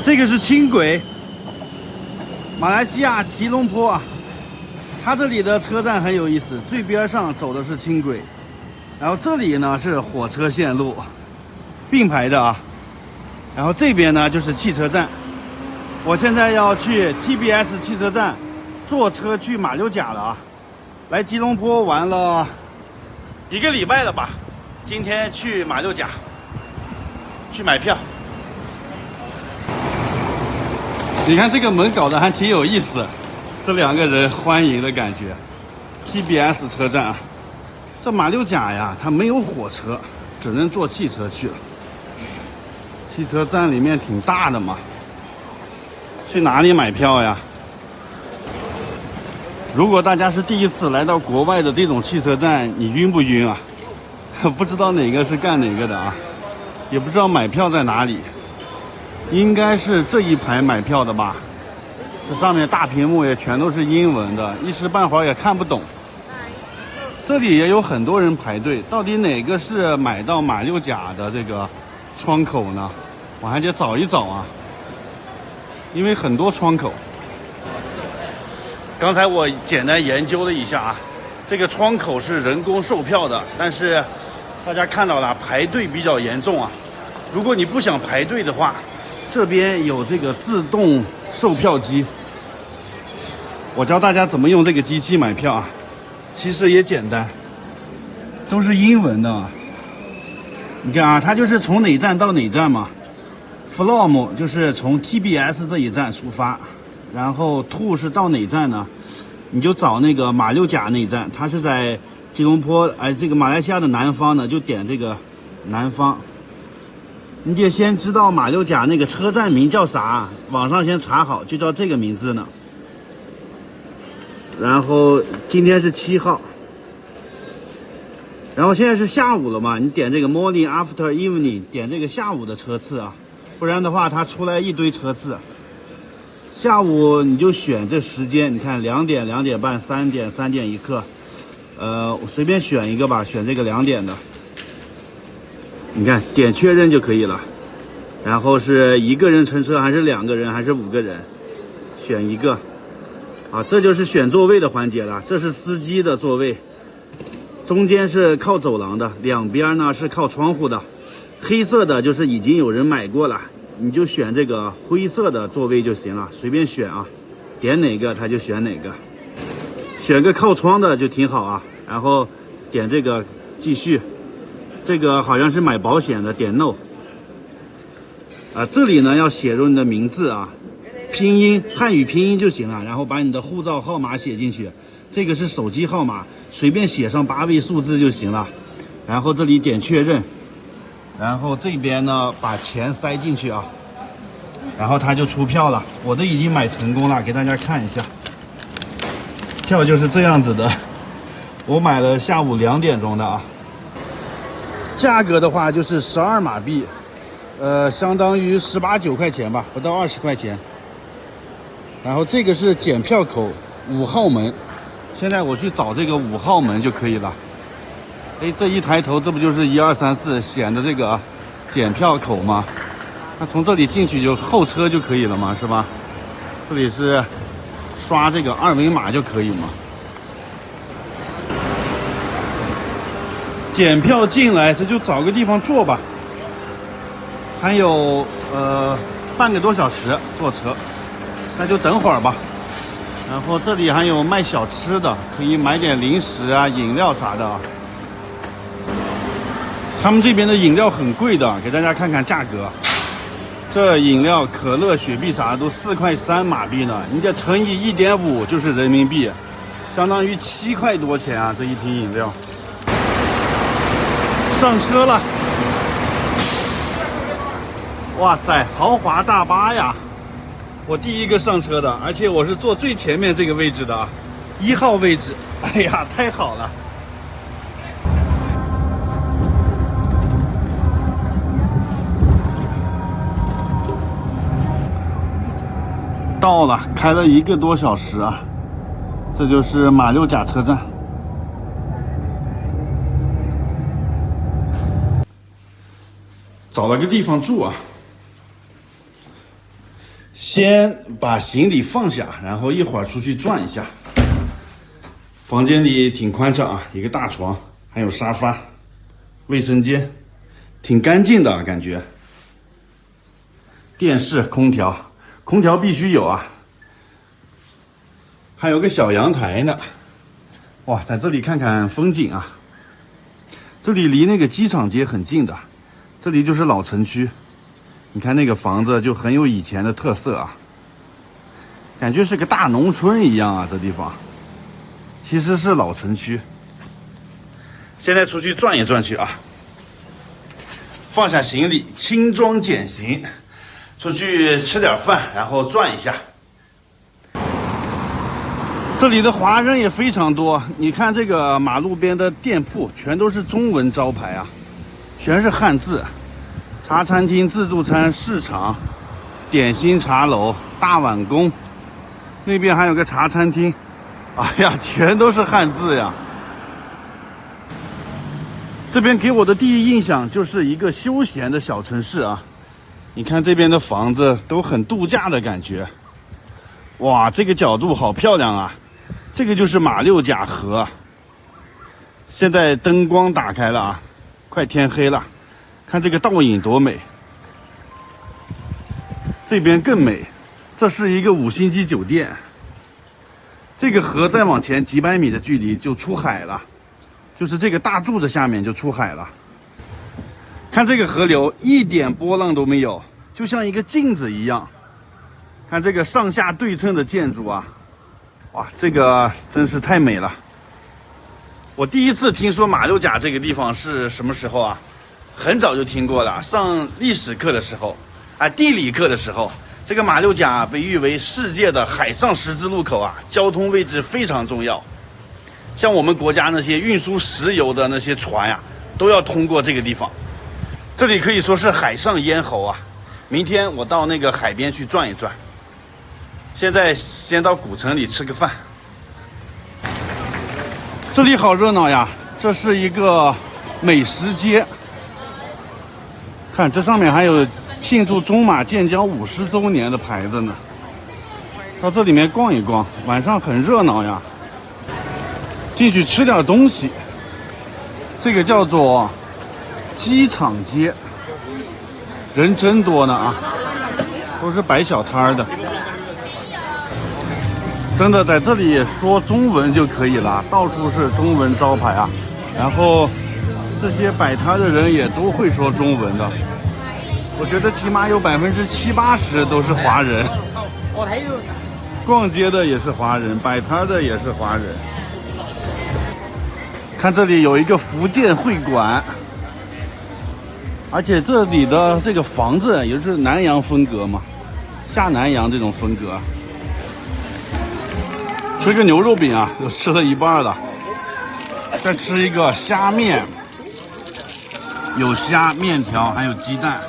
这个是轻轨，马来西亚吉隆坡啊。它这里的车站很有意思，最边上走的是轻轨，然后这里呢是火车线路，并排的啊。然后这边呢就是汽车站。我现在要去 TBS 汽车站，坐车去马六甲了啊。来吉隆坡玩了1个礼拜了吧，今天去马六甲去买票。你看这个门搞得还挺有意思，这2个人欢迎的感觉。TBS 车站啊，这马六甲呀，它没有火车，只能坐汽车去了。汽车站里面挺大的嘛，去哪里买票呀？如果大家是第一次来到国外的这种汽车站，你晕不晕啊？不知道哪个是干哪个的啊，也不知道买票在哪里。应该是这一排买票的吧，这上面大屏幕也全都是英文的，一时半会儿也看不懂。这里也有很多人排队，到底哪个是买到马六甲的这个窗口呢？我还得找一找啊，因为很多窗口。刚才我简单研究了一下啊，这个窗口是人工售票的，但是大家看到了排队比较严重啊。如果你不想排队的话，这边有这个自动售票机，我教大家怎么用这个机器买票啊。其实也简单，都是英文的啊。你看啊，它就是从哪站到哪站嘛。From 就是从 TBS 这一站出发，然后 to 是到哪站呢？你就找那个马六甲那一站，它是在吉隆坡，这个马来西亚的南方呢，就点这个南方。你得先知道马六甲那个车站名叫啥，网上先查好，就叫这个名字呢。然后今天是7号，然后现在是下午了嘛，你点这个 morning after evening， 点这个下午的车次啊，不然的话它出来一堆车次。下午你就选这时间，你看2点、2点半、3点、3点1刻，我随便选一个吧，选这个2点的。你看点确认就可以了，然后是1个人乘车还是2个人还是5个人，选一个。啊，这就是选座位的环节了，这是司机的座位，中间是靠走廊的，两边呢是靠窗户的，黑色的就是已经有人买过了，你就选这个灰色的座位就行了，随便选啊，点哪个他就选哪个，选个靠窗的就挺好啊，然后点这个继续，这个好像是买保险的，点 no。这里呢要写入你的名字啊。拼音汉语拼音就行了，然后把你的护照号码写进去，这个是手机号码，随便写上8位数字就行了。然后这里点确认，然后这边呢把钱塞进去啊，然后他就出票了。我的已经买成功了，给大家看一下，票就是这样子的。我买了下午2点钟的啊，价格的话就是12马币，相当于18、19块钱吧，不到20块钱。然后这个是检票口5号门，现在我去找这个5号门就可以了。这一抬头，这不就是1、2、3、4显的这个检票口吗？那从这里进去就候车就可以了嘛，是吧？这里是刷这个2维码就可以嘛。检票进来，这就找个地方坐吧。还有半个多小时坐车。那就等会儿吧。然后这里还有卖小吃的，可以买点零食啊、饮料啥的啊。他们这边的饮料很贵的，给大家看看价格。这饮料可乐、雪碧啥的都4块3马币呢，你得乘以1.5就是人民币，相当于7块多钱啊！这一瓶饮料。上车了，哇塞，豪华大巴呀！我第一个上车的，而且我是坐最前面这个位置的啊，1号位置。哎呀，太好了！到了，开了1个多小时啊，这就是马六甲车站。找了个地方住啊。先把行李放下，然后一会儿出去转一下。房间里挺宽敞啊，一个大床，还有沙发，卫生间，挺干净的感觉。电视、空调，空调必须有啊。还有个小阳台呢。哇，在这里看看风景啊。这里离那个机场街很近的，这里就是老城区。你看那个房子就很有以前的特色啊，感觉是个大农村一样啊，这地方其实是老城区。现在出去转一转去啊，放下行李，轻装简行，出去吃点饭，然后转一下。这里的华人也非常多，你看这个马路边的店铺全都是中文招牌啊，全是汉字。茶餐厅、自助餐、市场、点心茶楼、大碗工，那边还有个茶餐厅，哎呀，全都是汉字呀。这边给我的第一印象就是一个休闲的小城市啊。你看这边的房子都很度假的感觉。哇，这个角度好漂亮啊！这个就是马六甲河。现在灯光打开了啊，快天黑了。看这个倒影多美，这边更美，这是一个5星级酒店。这个河再往前几百米的距离就出海了，就是这个大柱子下面就出海了。看这个河流一点波浪都没有，就像一个镜子一样。看这个上下对称的建筑啊，哇，这个真是太美了。我第一次听说马六甲这个地方是什么时候啊？很早就听过了，上历史课的时候，地理课的时候，这个马六甲被誉为世界的海上十字路口啊，交通位置非常重要。像我们国家那些运输石油的那些船呀，都要通过这个地方。这里可以说是海上咽喉啊。明天我到那个海边去转一转。现在先到古城里吃个饭。这里好热闹呀，这是一个美食街。看，这上面还有庆祝中马建交50周年的牌子呢。到这里面逛一逛，晚上很热闹呀。进去吃点东西。这个叫做机场街，人真多呢啊，都是摆小摊的。真的在这里说中文就可以了，到处是中文招牌啊。然后这些摆摊的人也都会说中文的，我觉得起码有70%、80%都是华人。逛街的也是华人，摆摊的也是华人。看这里有一个福建会馆，而且这里的这个房子也是南洋风格嘛，下南洋这种风格。吃个牛肉饼啊，就吃了一半了。再吃一个虾面，有虾、面条，还有鸡蛋，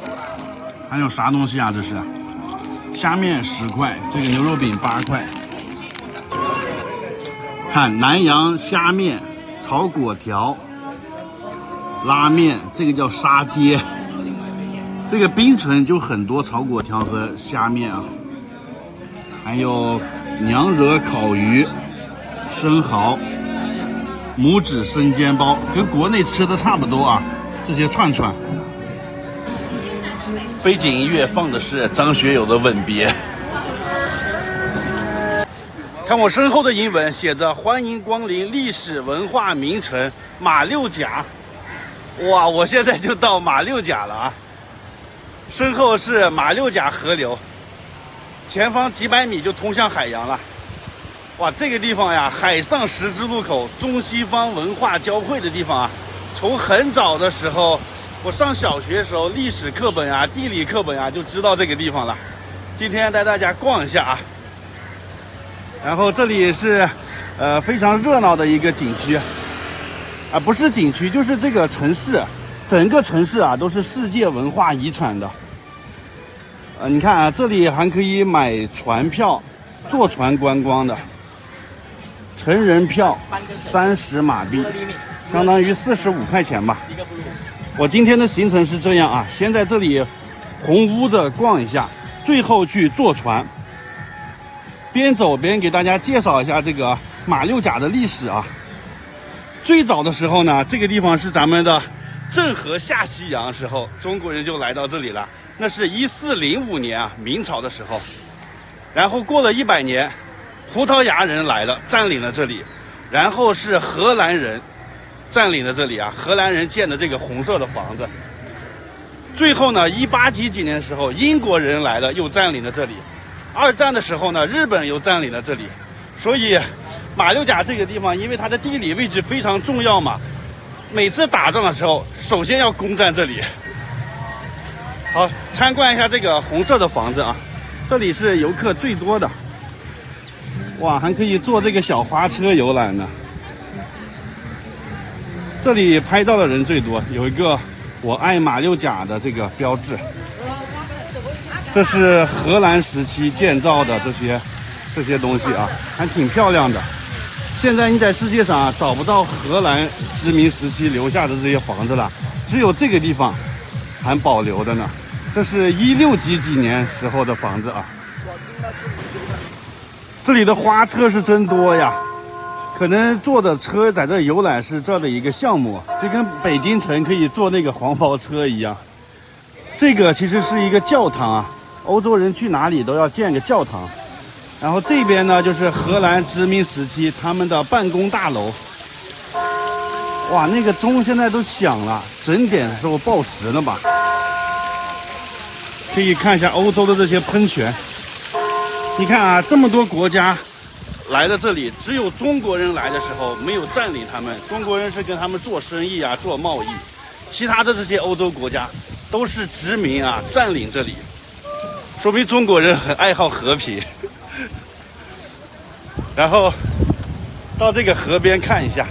还有啥东西啊？这是虾面10块，这个牛肉饼8块。看南洋虾面、炒粿条、拉面，这个叫沙爹。这个槟城就很多炒粿条和虾面啊，还有娘惹烤鱼、生蚝、拇指生煎包，跟国内吃的差不多啊。这些串串，背景音乐放的是张学友的《吻别》。看我身后的英文写着欢迎光临历史文化名城马六甲。哇，我现在就到马六甲了啊！身后是马六甲河流，前方几百米就通向海洋了。哇，这个地方呀，海上十字路口，中西方文化交汇的地方啊。从很早的时候，我上小学的时候，历史课本啊、地理课本啊就知道这个地方了。今天带大家逛一下啊。然后这里是非常热闹的一个景区啊，不是景区，就是这个城市，整个城市啊都是世界文化遗产的。你看啊，这里还可以买船票，坐船观光的，成人票30马币，相当于45块钱吧。我今天的行程是这样啊，先在这里红屋子逛一下，最后去坐船。边走边给大家介绍一下这个马六甲的历史啊。最早的时候呢，这个地方是咱们的郑和下西洋时候，中国人就来到这里了。那是1405年啊，明朝的时候。然后过了100年，葡萄牙人来了，占领了这里。然后是荷兰人占领了这里啊，荷兰人建的这个红色的房子。最后呢，18几年的时候，英国人来了，又占领了这里。2战的时候呢，日本又占领了这里。所以马六甲这个地方，因为它的地理位置非常重要嘛，每次打仗的时候，首先要攻占这里。好，参观一下这个红色的房子啊，这里是游客最多的。哇，还可以坐这个小花车游览呢。这里拍照的人最多，有一个“我爱马六甲”的这个标志。这是荷兰时期建造的这些东西啊，还挺漂亮的。现在你在世界上啊找不到荷兰殖民时期留下的这些房子了，只有这个地方还保留的呢。这是16几年时候的房子啊。这里的花车是真多呀，可能坐的车在这游览是这的一个项目，就跟北京城可以坐那个黄包车一样。这个其实是一个教堂啊，欧洲人去哪里都要建个教堂。然后这边呢就是荷兰殖民时期他们的办公大楼。哇，那个钟现在都响了，整点的时候报时了吧？可以看一下欧洲的这些喷泉。你看啊，这么多国家来了这里，只有中国人来的时候没有占领他们，中国人是跟他们做生意啊，做贸易。其他的这些欧洲国家都是殖民啊，占领这里，说明中国人很爱好和平。然后到这个河边看一下，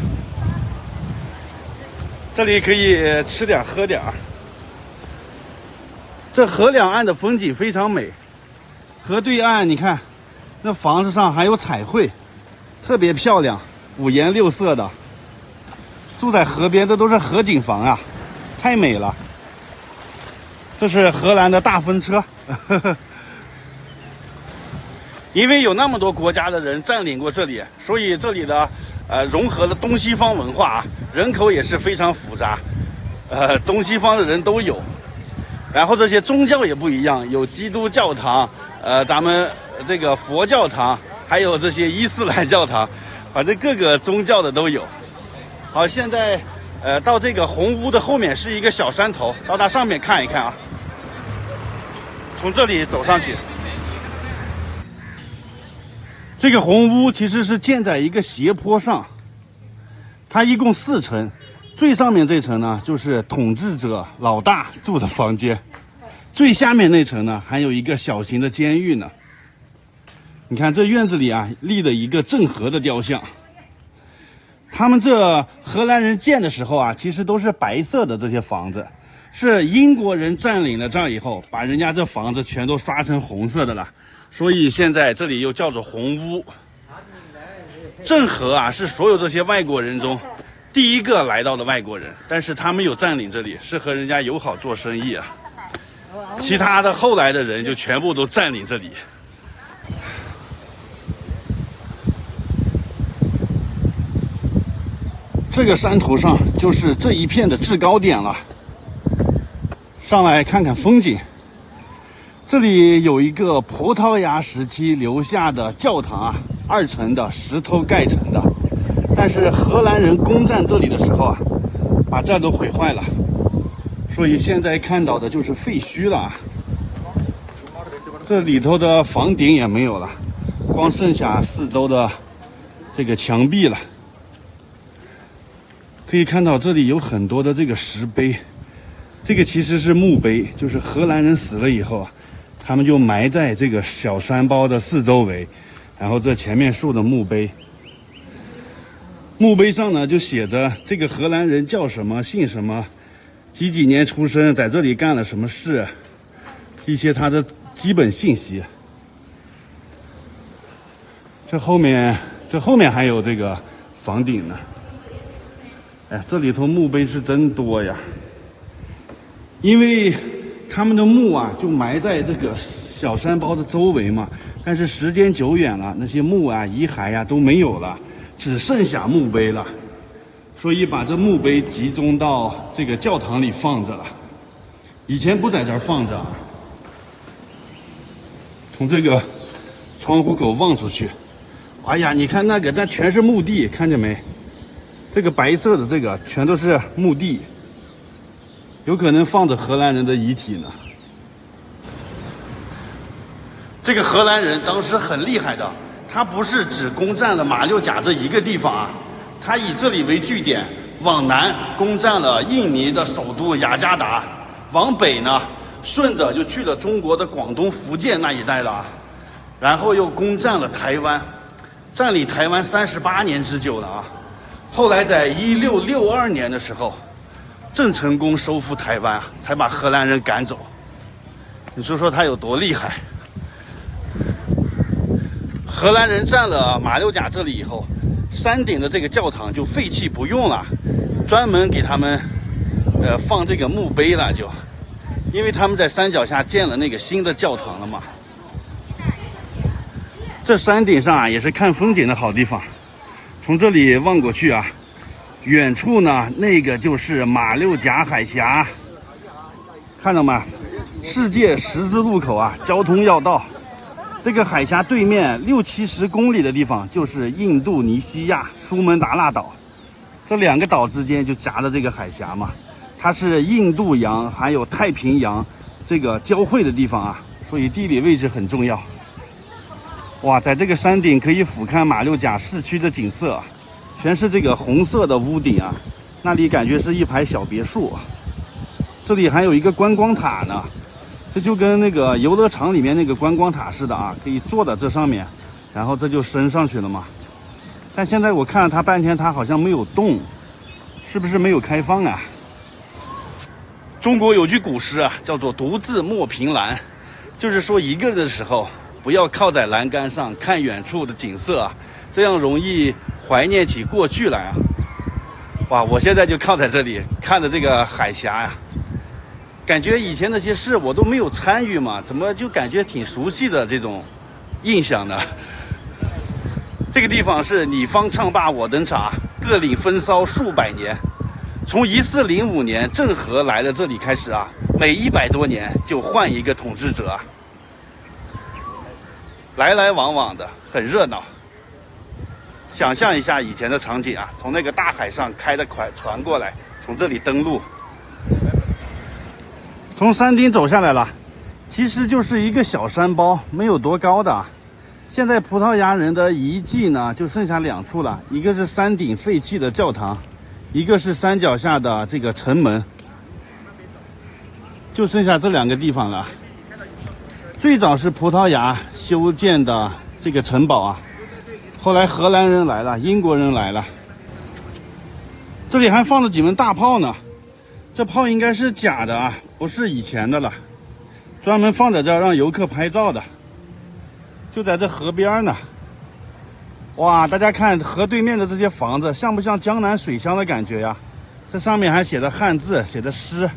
这里可以吃点喝点。这河两岸的风景非常美，河对岸你看那房子上还有彩绘，特别漂亮，5颜6色的。住在河边，这都是河景房啊，太美了。这是荷兰的大风车。因为有那么多国家的人占领过这里，所以这里的融合了东西方文化啊，人口也是非常复杂，东西方的人都有。然后这些宗教也不一样，有基督教堂，咱们这个佛教堂，还有这些伊斯兰教堂，反正各个宗教的都有。好，现在到这个红屋的后面是一个小山头，到它上面看一看啊，从这里走上去。这个红屋其实是建在一个斜坡上，它一共4层，最上面这层呢就是统治者老大住的房间，最下面那层呢还有一个小型的监狱呢。你看这院子里啊立了一个郑和的雕像。他们这荷兰人建的时候啊，其实都是白色的这些房子，是英国人占领了这儿以后，把人家这房子全都刷成红色的了。所以现在这里又叫做红屋。郑和啊是所有这些外国人中第一个来到的外国人，但是他没有占领这里，是和人家友好做生意啊。其他的后来的人就全部都占领这里。这个山头上就是这一片的制高点了，上来看看风景。这里有一个葡萄牙时期留下的教堂啊，2层的石头盖成的，但是荷兰人攻占这里的时候啊，把这都毁坏了，所以现在看到的就是废墟了。这里头的房顶也没有了，光剩下4周的这个墙壁了。可以看到这里有很多的这个石碑，这个其实是墓碑，就是荷兰人死了以后啊，他们就埋在这个小山包的4周围，然后这前面竖的墓碑，墓碑上呢就写着这个荷兰人叫什么，姓什么，几年出生，在这里干了什么事，一些他的基本信息。这后面还有这个房顶呢。哎，这里头墓碑是真多呀，因为他们的墓啊就埋在这个小山包的周围嘛。但是时间久远了，那些墓啊、遗骸呀都没有了，只剩下墓碑了。所以把这墓碑集中到这个教堂里放着了。以前不在这儿放着，从这个窗户口望出去，哎呀，你看那全是墓地，看见没？这个白色的这个全都是墓地，有可能放着荷兰人的遗体呢。这个荷兰人当时很厉害的，他不是只攻占了马六甲这一个地方啊，他以这里为据点，往南攻占了印尼的首都雅加达，往北呢顺着就去了中国的广东、福建那一带了，然后又攻占了台湾，占领台湾38年之久了啊。后来在1662年的时候，郑成功收复台湾啊，才把荷兰人赶走。你说说他有多厉害？荷兰人占了马六甲这里以后，山顶的这个教堂就废弃不用了，专门给他们放这个墓碑了，就因为他们在山脚下建了那个新的教堂了嘛。这山顶上啊也是看风景的好地方，从这里望过去啊，远处呢那个就是马六甲海峡，看到吗？世界十字路口啊，交通要道。这个海峡对面60-70公里的地方就是印度尼西亚苏门答腊岛，这2个岛之间就夹着这个海峡嘛，它是印度洋还有太平洋这个交汇的地方啊，所以地理位置很重要。哇，在这个山顶可以俯瞰马六甲市区的景色，全是这个红色的屋顶啊，那里感觉是一排小别墅。这里还有一个观光塔呢，这就跟那个游乐场里面那个观光塔似的啊，可以坐在这上面，然后这就升上去了嘛。但现在我看了它半天，它好像没有动，是不是没有开放啊？中国有句古诗啊，叫做独自莫凭栏，就是说一个人的时候不要靠在栏杆上看远处的景色啊，这样容易怀念起过去来啊。哇，我现在就靠在这里看着这个海峡呀，感觉以前那些事我都没有参与嘛，怎么就感觉挺熟悉的这种印象呢？这个地方是你方唱罢我登场，各领风骚数百年。从1405年郑和来了这里开始啊，每100多年就换一个统治者啊，来来往往的，很热闹。想象一下以前的场景啊，从那个大海上开的船过来，从这里登陆。从山顶走下来了，其实就是一个小山包，没有多高的。现在葡萄牙人的遗迹呢，就剩下2处了，一个是山顶废弃的教堂，一个是山脚下的这个城门，就剩下这2个地方了。最早是葡萄牙修建的这个城堡啊，后来荷兰人来了，英国人来了，这里还放了几门大炮呢。这炮应该是假的啊，不是以前的了，专门放在这儿让游客拍照的，就在这河边呢。哇，大家看河对面的这些房子，像不像江南水乡的感觉呀？这上面还写的汉字，写的诗。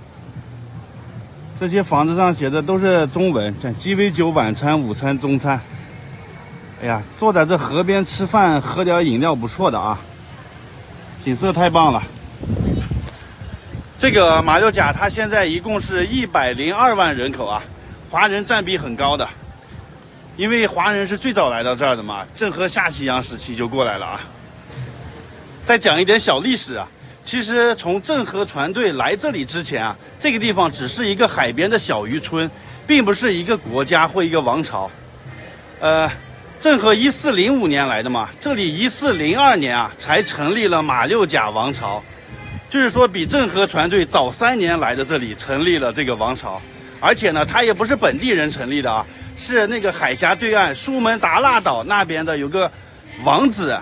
这些房子上写的都是中文，像鸡尾酒、晚餐、午餐、中餐。哎呀，坐在这河边吃饭，喝点饮料，不错的啊，景色太棒了。这个马六甲它现在一共是102万人口啊，华人占比很高的，因为华人是最早来到这儿的嘛，郑和下西洋时期就过来了啊。再讲一点小历史啊，其实从郑和船队来这里之前啊，这个地方只是一个海边的小渔村，并不是一个国家或一个王朝。郑和1405年来的嘛，这里1402年啊才成立了马六甲王朝。就是说比郑和船队早3年来的这里成立了这个王朝，而且呢他也不是本地人成立的啊，是那个海峡对岸苏门答腊岛那边的有个王子，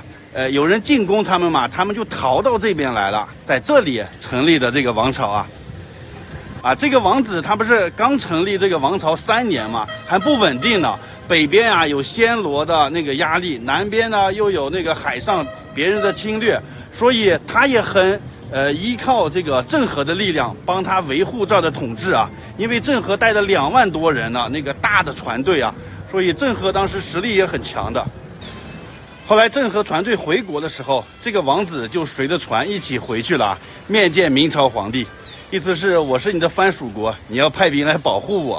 有人进攻他们嘛，他们就逃到这边来了，在这里成立的这个王朝啊。这个王子他不是刚成立这个王朝3年嘛，还不稳定呢，北边啊有暹罗的那个压力，南边呢又有那个海上别人的侵略，所以他也很依靠这个郑和的力量帮他维护这儿的统治啊。因为郑和带着2万多人呢，那个大的船队啊，所以郑和当时实力也很强的。后来郑和船队回国的时候，这个王子就随着船一起回去了，面见明朝皇帝，意思是我是你的藩属国，你要派兵来保护我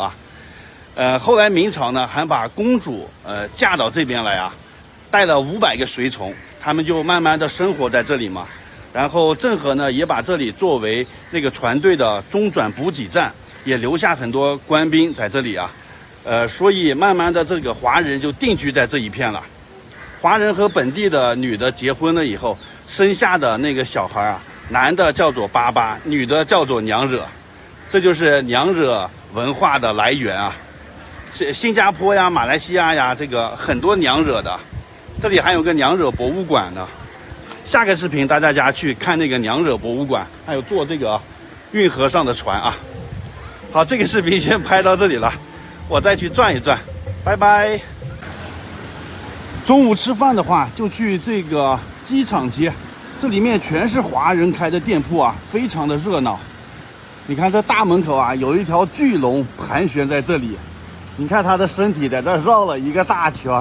啊。后来明朝呢还把公主嫁到这边来啊，带了500个随从，他们就慢慢的生活在这里嘛。然后郑和呢也把这里作为那个船队的中转补给站，也留下很多官兵在这里啊。所以慢慢的这个华人就定居在这一片了。华人和本地的女的结婚了以后，生下的那个小孩啊，男的叫做巴巴，女的叫做娘惹，这就是娘惹文化的来源啊。新加坡呀、马来西亚呀，这个很多娘惹的，这里还有个娘惹博物馆呢。下个视频带大家去看那个娘惹博物馆，还有坐这个运河上的船啊。好，这个视频先拍到这里了，我再去转一转，拜拜。中午吃饭的话，就去这个机场街，这里面全是华人开的店铺啊，非常的热闹。你看这大门口啊，有一条巨龙盘旋在这里，你看它的身体在这绕了一个大圈，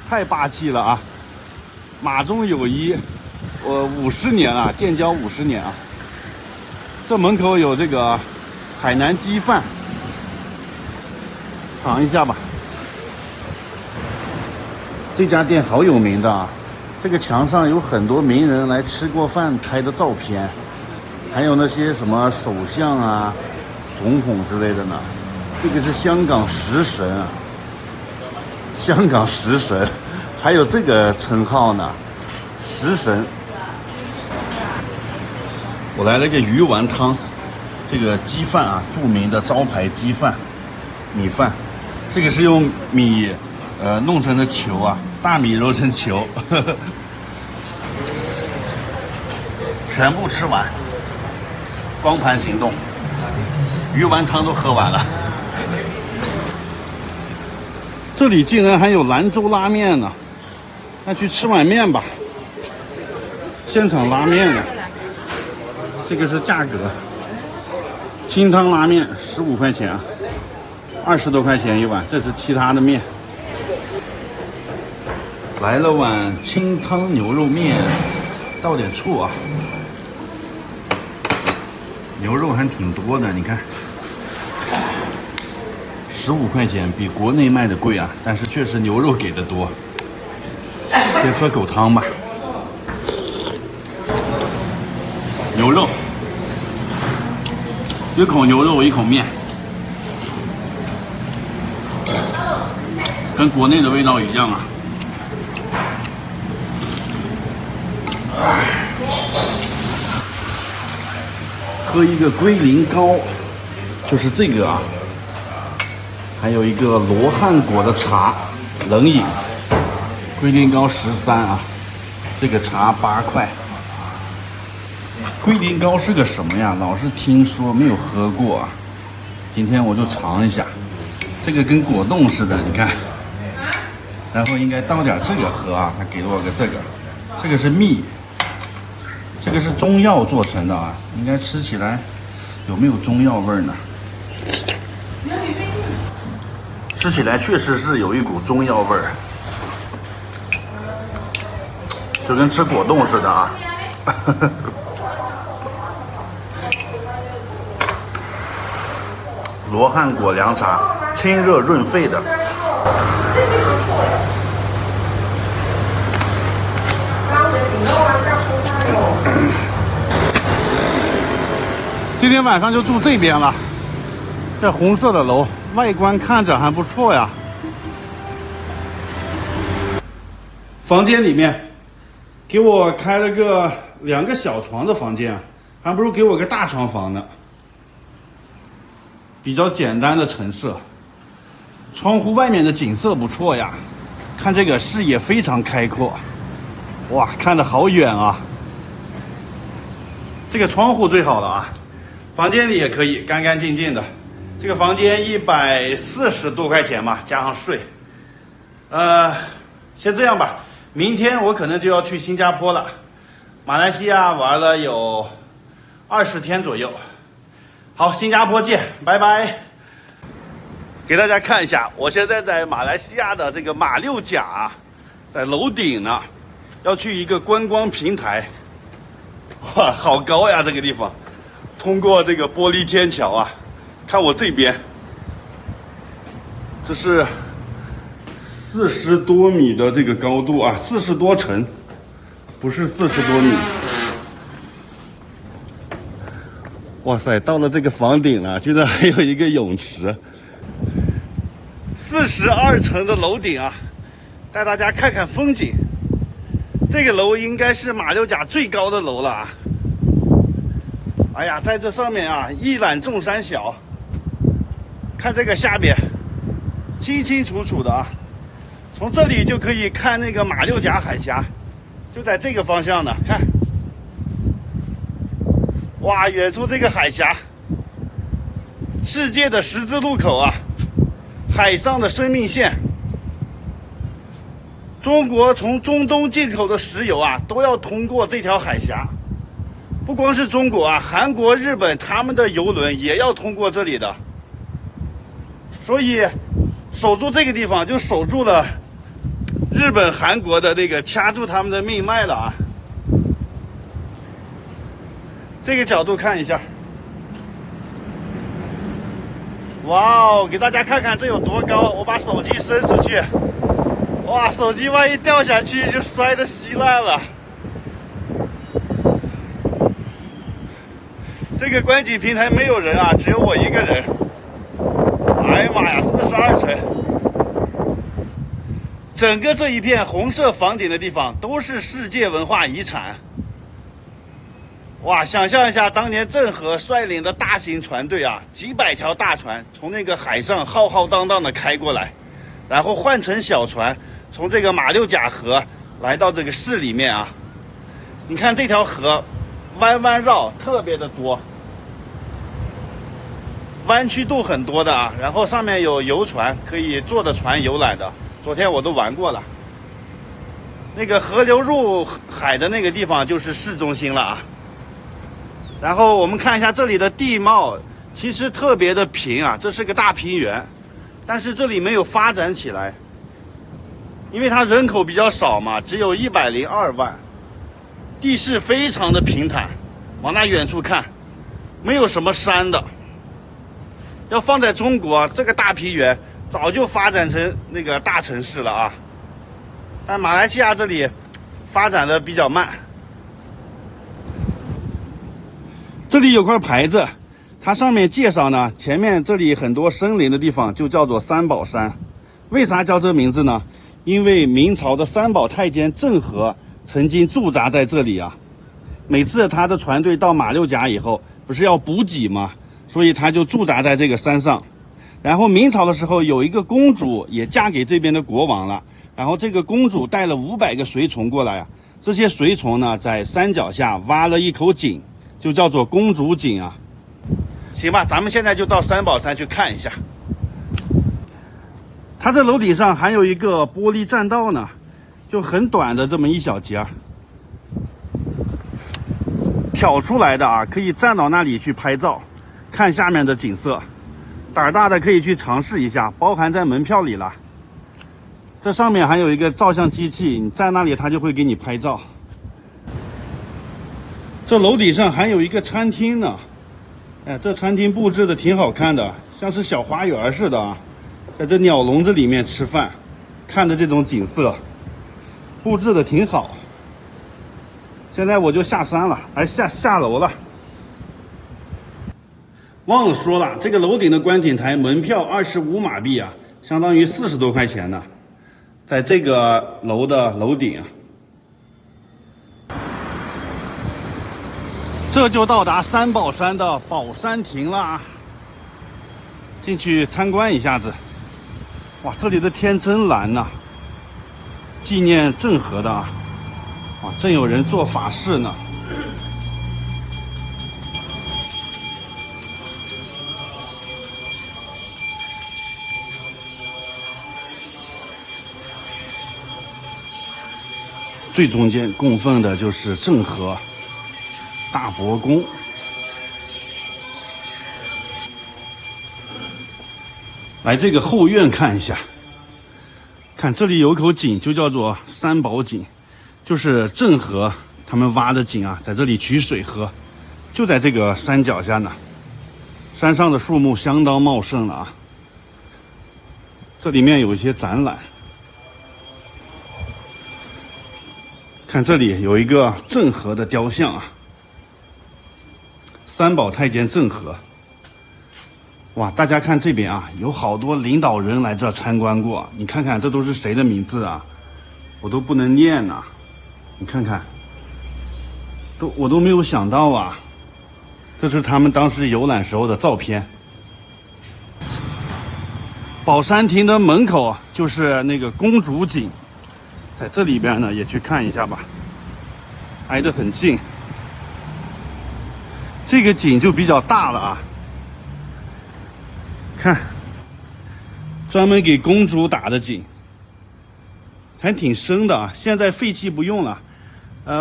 太霸气了啊！马中有一，50年啊，建交50年啊。这门口有这个海南鸡饭，尝一下吧。这家店好有名的啊，这个墙上有很多名人来吃过饭拍的照片，还有那些什么首相啊、总统之类的呢。这个是香港食神啊，香港食神，还有这个称号呢，食神。我来了个鱼丸汤，这个鸡饭啊，著名的招牌鸡饭，米饭，这个是用米弄成的球啊，大米揉成球，全部吃完，光盘行动，鱼丸汤都喝完了。这里竟然还有兰州拉面呢，那去吃碗面吧，现场拉面呢。这个是价格，清汤拉面15块钱啊，20多块钱一碗，这是其他的面。来了碗清汤牛肉面，倒点醋啊，牛肉还挺多的，你看，15块钱，比国内卖的贵啊，但是确实牛肉给的多。先喝狗汤吧，牛肉，一口牛肉一口面，跟国内的味道一样啊。喝一个龟苓膏，就是这个啊，还有一个罗汉果的茶，冷饮，龟苓膏13啊，这个茶8块。龟苓膏是个什么呀？老是听说，没有喝过啊。今天我就尝一下，这个跟果冻似的，你看。然后应该倒点这个喝啊，他给了我个这个，这个是蜜。这个是中药做成的啊，应该吃起来有没有中药味呢？吃起来确实是有一股中药味儿，就跟吃果冻似的啊。罗汉果凉茶，清热润肺的。今天晚上就住这边了，这红色的楼外观看着还不错呀。房间里面给我开了个2个小床的房间，还不如给我个大床房呢。比较简单的陈设，窗户外面的景色不错呀，看这个视野非常开阔，哇，看得好远啊。这个窗户最好了啊。房间里也可以干干净净的，这个房间140多块钱吧，加上税。先这样吧，明天我可能就要去新加坡了，马来西亚玩了有20天左右。好，新加坡见，拜拜。给大家看一下，我现在在马来西亚的这个马六甲，在楼顶呢，要去一个观光平台。哇，好高呀，这个地方。通过这个玻璃天桥啊，看我这边，这是40多米的这个高度啊，40多层，不是40多米。哇塞，到了这个房顶了，居然还有一个泳池。42层的楼顶啊，带大家看看风景。这个楼应该是马六甲最高的楼了啊！哎呀，在这上面啊，一览众山小。看这个下边，清清楚楚的啊，从这里就可以看那个马六甲海峡，就在这个方向呢。看，哇，远处这个海峡，世界的十字路口啊！海上的生命线，中国从中东进口的石油啊，都要通过这条海峡。不光是中国啊，韩国、日本他们的油轮也要通过这里的。所以，守住这个地方，就守住了日本、韩国的那个掐住他们的命脉了啊。这个角度看一下。哇哦，给大家看看这有多高！我把手机伸出去，哇，手机万一掉下去就摔得稀烂了。这个观景平台没有人啊，只有我一个人。哎呀妈呀，42层！整个这一片红色房顶的地方都是世界文化遗产。哇，想象一下，当年郑和率领的大型船队啊，几百条大船从那个海上浩浩荡荡的开过来，然后换成小船，从这个马六甲河来到这个市里面啊。你看这条河弯弯绕，特别的多，弯曲度很多的啊。然后上面有游船，可以坐的船游览的，昨天我都玩过了。那个河流入海的那个地方就是市中心了啊。然后我们看一下这里的地貌，其实特别的平啊，这是个大平原，但是这里没有发展起来，因为它人口比较少嘛，只有102万，地势非常的平坦，往那远处看，没有什么山的。要放在中国，这个大平原早就发展成那个大城市了啊，但马来西亚这里发展的比较慢。这里有块牌子，它上面介绍呢，前面这里很多森林的地方就叫做三宝山。为啥叫这名字呢？因为明朝的三宝太监郑和曾经驻扎在这里啊。每次他的船队到马六甲以后，不是要补给吗？所以他就驻扎在这个山上。然后明朝的时候，有一个公主也嫁给这边的国王了，然后这个公主带了500个随从过来啊。这些随从呢，在山脚下挖了一口井，就叫做公主井啊。行吧，咱们现在就到三宝山去看一下。它这楼顶上还有一个玻璃栈道呢，就很短的这么一小节，挑出来的啊，可以站到那里去拍照，看下面的景色。胆儿大的可以去尝试一下，包含在门票里了。这上面还有一个照相机器，你在那里它就会给你拍照。这楼顶上还有一个餐厅呢，哎，这餐厅布置的挺好看的，像是小花园似的啊。在这鸟笼子里面吃饭，看着这种景色，布置的挺好。现在我就下山了，下楼了。忘了说了，这个楼顶的观景台门票25马币啊，相当于40多块钱呢，在这个楼的楼顶啊。这就到达三宝山的宝山亭啦，进去参观一下子。哇，这里的天真蓝呐，纪念郑和的啊，哇，正有人做法事呢。最中间供奉的就是郑和大伯公。来这个后院看一下，看这里有口井，就叫做三宝井，就是郑和他们挖的井啊，在这里取水喝，就在这个山脚下呢。山上的树木相当茂盛了啊。这里面有一些展览，看这里有一个郑和的雕像啊，三宝太监郑和。哇，大家看这边啊，有好多领导人来这参观过，你看看这都是谁的名字啊？我都不能念呐，你看看，我都没有想到啊，这是他们当时游览时候的照片。宝山亭的门口就是那个公主井，在这里边呢也去看一下吧，挨得很近。这个井就比较大了啊。看，专门给公主打的井，还挺深的啊。现在废弃不用了，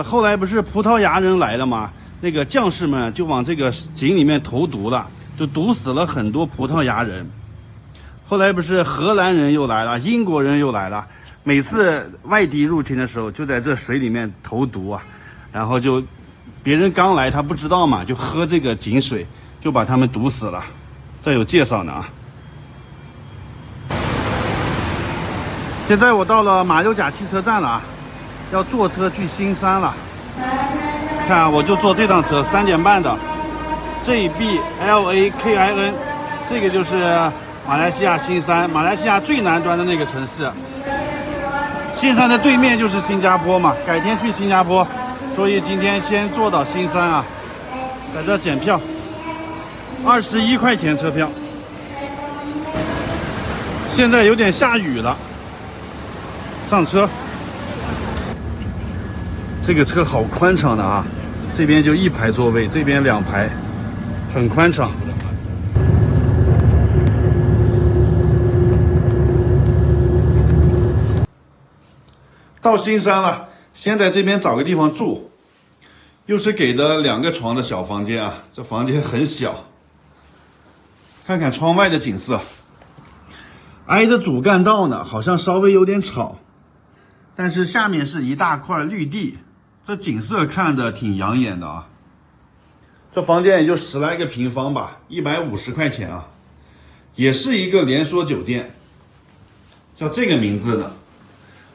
后来不是葡萄牙人来了吗？那个将士们就往这个井里面投毒了，就毒死了很多葡萄牙人。后来不是荷兰人又来了，英国人又来了，每次外敌入侵的时候，就在这水里面投毒啊，然后就别人刚来他不知道嘛，就喝这个井水，就把他们毒死了。这有介绍呢啊。现在我到了马六甲汽车站了啊，要坐车去新山了。看啊，我就坐这趟车，3点半的 JBLAKIN， 这个就是马来西亚新山，马来西亚最南端的那个城市。新山的对面就是新加坡嘛，改天去新加坡，所以今天先坐到新山啊，在这检票。21块钱车票，现在有点下雨了，上车。这个车好宽敞的啊，这边就1排座位，这边2排，很宽敞。到新山了，先在这边找个地方住，又是给的2个床的小房间啊，这房间很小。看看窗外的景色，挨着主干道呢，好像稍微有点吵，但是下面是一大块绿地，这景色看着挺养眼的啊。这房间也就10来个平方吧，150块钱啊，也是一个连锁酒店，叫这个名字的。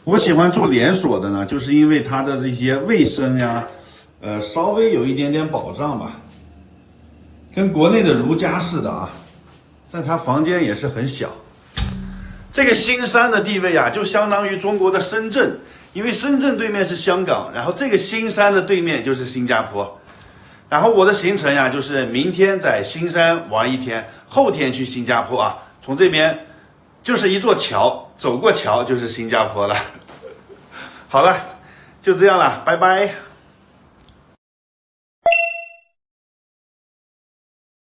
我喜欢住连锁的呢，就是因为它的这些卫生呀，稍微有一点点保障吧，跟国内的如家似的啊。但它房间也是很小。这个新山的地位啊，就相当于中国的深圳，因为深圳对面是香港，然后这个新山的对面就是新加坡。然后我的行程呀，就是明天在新山玩1天，后天去新加坡啊。从这边就是一座桥，走过桥就是新加坡了。好了，就这样了，拜拜。